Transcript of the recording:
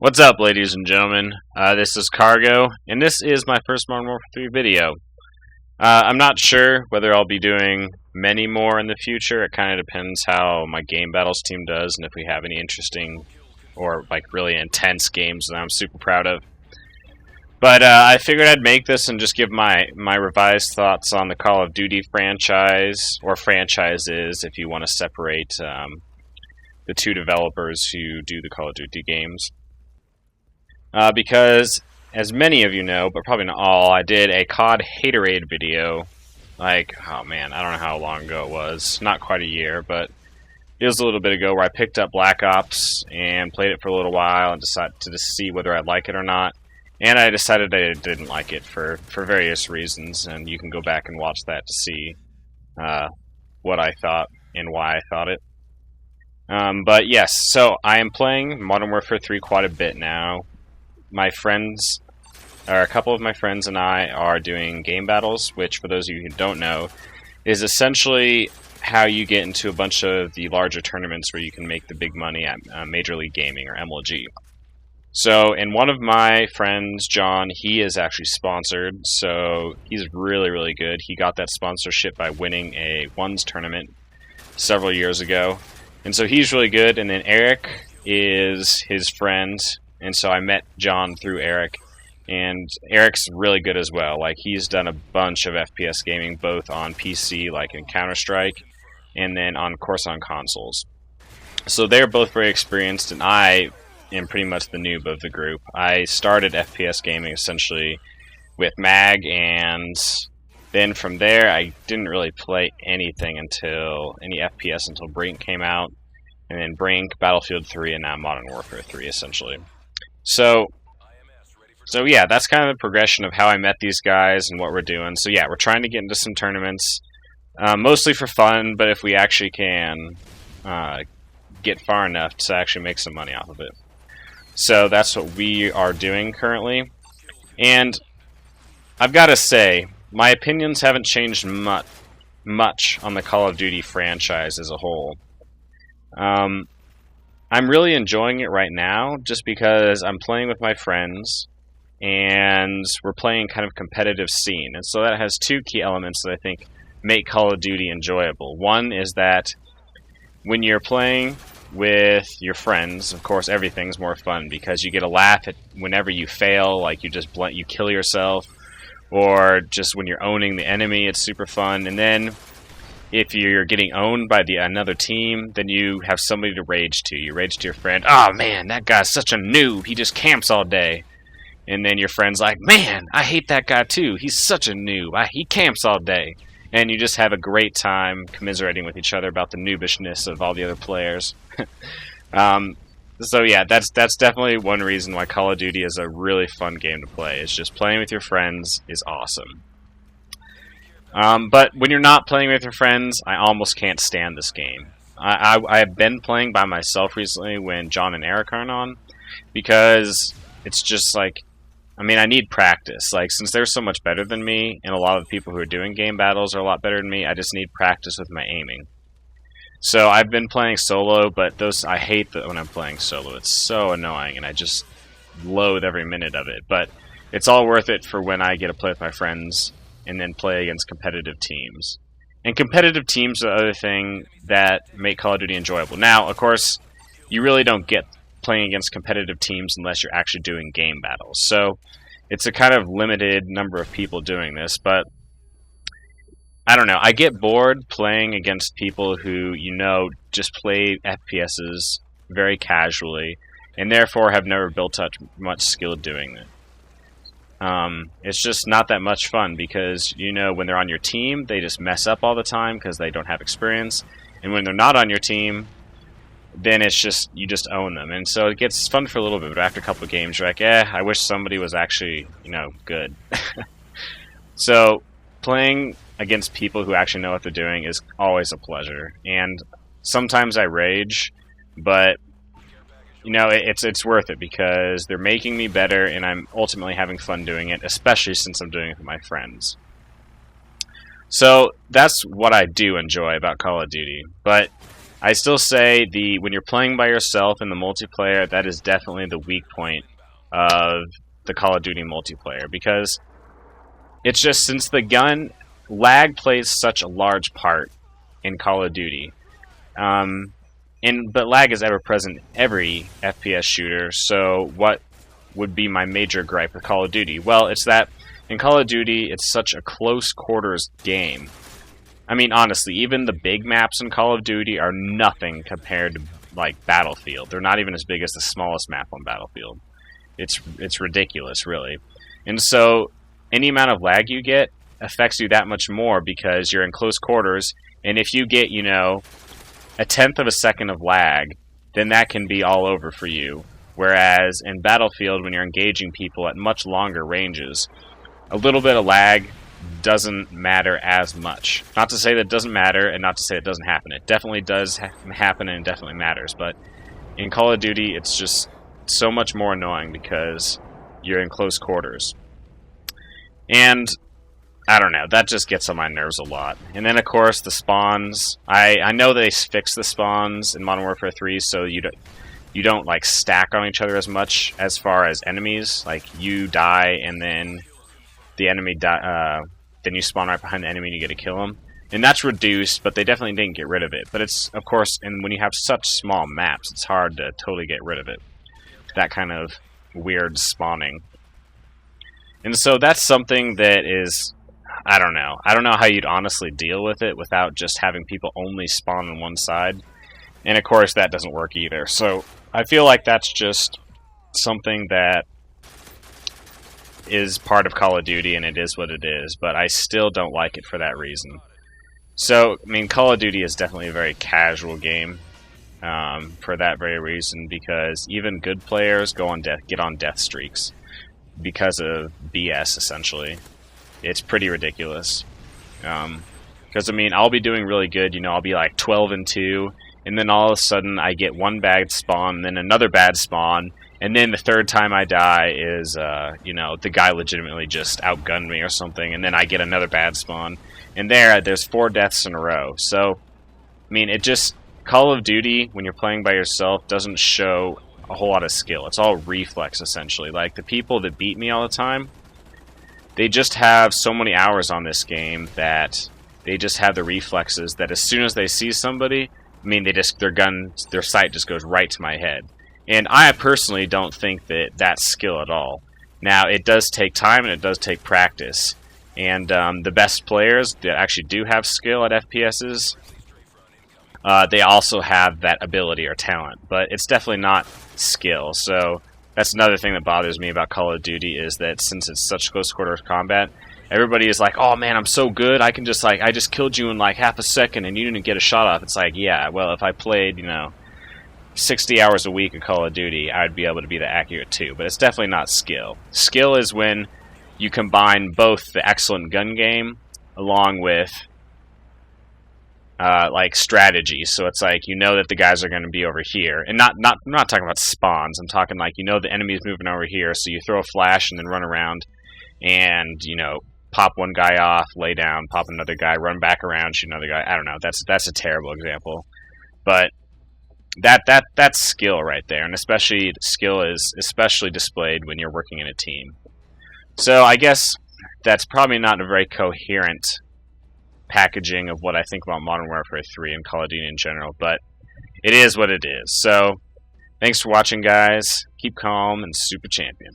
What's up, ladies and gentlemen? This is Cargo, and this is my first Modern Warfare 3 video. I'm not sure whether I'll be doing many more in the future. It kind of depends how my game battles team does, and if we have any interesting or really intense games that I'm super proud of. But I figured I'd make this and just give my revised thoughts on the Call of Duty franchise, or franchises if you want to separate the two developers who do the Call of Duty games. Because, as many of you know, but probably not all, I did a COD Haterade video, oh man, I don't know how long ago it was, not quite a year, but it was a little bit ago, where I picked up Black Ops and played it for a little while and decided to just see whether I'd like it or not, and I decided I didn't like it for various reasons, and you can go back and watch that to see what I thought and why I thought it. But yes, so I am playing Modern Warfare 3 quite a bit now. My friends, or a couple of my friends and I, are doing game battles, which, for those of you who don't know, is essentially how you get into a bunch of the larger tournaments where you can make the big money at Major League Gaming, or MLG. So, and one of my friends, John, he is actually sponsored, so he's really, really good. He got that sponsorship by winning a ones tournament several years ago, and so he's really good. And then Eric is his friend. And so I met John through Eric, and Eric's really good as well. He's done a bunch of FPS gaming, both on PC, like in Counter-Strike, and then of course on consoles. So they're both very experienced, and I am pretty much the noob of the group. I started FPS gaming essentially with MAG, and then from there I didn't really play any FPS until Brink came out, and then Brink, Battlefield 3, and now Modern Warfare 3 essentially. So yeah, that's kind of the progression of how I met these guys and what we're doing. So yeah, we're trying to get into some tournaments, mostly for fun, but if we actually can get far enough to actually make some money off of it. So that's what we are doing currently. And I've got to say, my opinions haven't changed much on the Call of Duty franchise as a whole. I'm really enjoying it right now, just because I'm playing with my friends, and we're playing kind of competitive scene. And so that has two key elements that I think make Call of Duty enjoyable. One is that when you're playing with your friends, of course, everything's more fun, because you get a laugh at whenever you fail, you kill yourself, or just when you're owning the enemy, it's super fun. And then if you're getting owned by another team, then you have somebody to rage to. You rage to your friend, "Oh man, that guy's such a noob, he just camps all day." And then your friend's like, "Man, I hate that guy too, he's such a noob, he camps all day." And you just have a great time commiserating with each other about the noobishness of all the other players. So yeah, that's definitely one reason why Call of Duty is a really fun game to play. It's just playing with your friends is awesome. But when you're not playing with your friends, I almost can't stand this game. I've been playing by myself recently when John and Eric aren't on, because it's just I need practice. Since they're so much better than me, and a lot of the people who are doing game battles are a lot better than me, I just need practice with my aiming. So I've been playing solo, but I hate that when I'm playing solo. It's so annoying, and I just loathe every minute of it. But it's all worth it for when I get to play with my friends, and then play against competitive teams. And competitive teams are the other thing that make Call of Duty enjoyable. Now, of course, you really don't get playing against competitive teams unless you're actually doing game battles. So it's a kind of limited number of people doing this, but I don't know. I get bored playing against people who, just play FPSs very casually, and therefore have never built up much skill doing it. It's just not that much fun, because when they're on your team, they just mess up all the time because they don't have experience, and when they're not on your team, then you just own them. And so it gets fun for a little bit, but after a couple of games, you're like, I wish somebody was actually good. So playing against people who actually know what they're doing is always a pleasure, and sometimes I rage, but it's worth it, because they're making me better, and I'm ultimately having fun doing it, especially since I'm doing it with my friends. So that's what I do enjoy about Call of Duty. But I still say when you're playing by yourself in the multiplayer, that is definitely the weak point of the Call of Duty multiplayer, because it's just, since the gun lag plays such a large part in Call of Duty, but lag is ever present in every FPS shooter. So what would be my major gripe with Call of Duty? Well, it's that in Call of Duty, it's such a close quarters game. I mean, honestly, even the big maps in Call of Duty are nothing compared to, like, Battlefield. They're not even as big as the smallest map on Battlefield. It's ridiculous, really. And so, any amount of lag you get affects you that much more because you're in close quarters, and if you get, you know, a tenth of a second of lag, then that can be all over for you. Whereas in Battlefield, when you're engaging people at much longer ranges, a little bit of lag doesn't matter as much. Not to say that it doesn't matter, and not to say it doesn't happen. It definitely does happen, and it definitely matters. But in Call of Duty, it's just so much more annoying because you're in close quarters. And I don't know, that just gets on my nerves a lot. And then, of course, the spawns. I know they fixed the spawns in Modern Warfare 3, so you don't like stack on each other as much as far as enemies. Like, you die, and then the enemy then you spawn right behind the enemy and you get to kill them. And that's reduced, but they definitely didn't get rid of it. But it's, of course, and when you have such small maps, it's hard to totally get rid of it. That kind of weird spawning. And so that's something that is, I don't know. I don't know how you'd honestly deal with it without just having people only spawn on one side. And of course, that doesn't work either. So I feel like that's just something that is part of Call of Duty, and it is what it is, but I still don't like it for that reason. So, I mean, Call of Duty is definitely a very casual game for that very reason, because even good players get on death streaks because of BS, essentially. It's pretty ridiculous. Because, I mean, I'll be doing really good, you know, I'll be like 12-2, and then all of a sudden I get one bad spawn, and then another bad spawn, and then the third time I die is, you know, the guy legitimately just outgunned me or something, and then I get another bad spawn. And there's 4 deaths in a row. So, I mean, Call of Duty, when you're playing by yourself, doesn't show a whole lot of skill. It's all reflex, essentially. Like, the people that beat me all the time, they just have so many hours on this game that they just have the reflexes that as soon as they see somebody, I mean, their sight just goes right to my head. And I personally don't think that that's skill at all. Now, it does take time and it does take practice. And the best players that actually do have skill at FPSs, they also have that ability or talent. But it's definitely not skill. So that's another thing that bothers me about Call of Duty, is that since it's such close quarters combat, everybody is like, oh man, I'm so good, I just killed you in like half a second and you didn't get a shot off. It's like, yeah, well, if I played, you know, 60 hours a week of Call of Duty, I'd be able to be that accurate too. But it's definitely not skill. Skill is when you combine both the excellent gun game along with like strategy. So it's like, you know that the guys are going to be over here, and I'm not talking about spawns. I'm talking like, you know, the enemy's moving over here, so you throw a flash and then run around and, you know, pop one guy off, lay down, pop another guy, run back around, shoot another guy. I don't know. That's a terrible example, but that's skill right there, and especially skill is especially displayed when you're working in a team. So I guess that's probably not a very coherent packaging of what I think about Modern Warfare 3 and Call of Duty in general, but it is what it is. So thanks for watching, guys. Keep calm and super champion.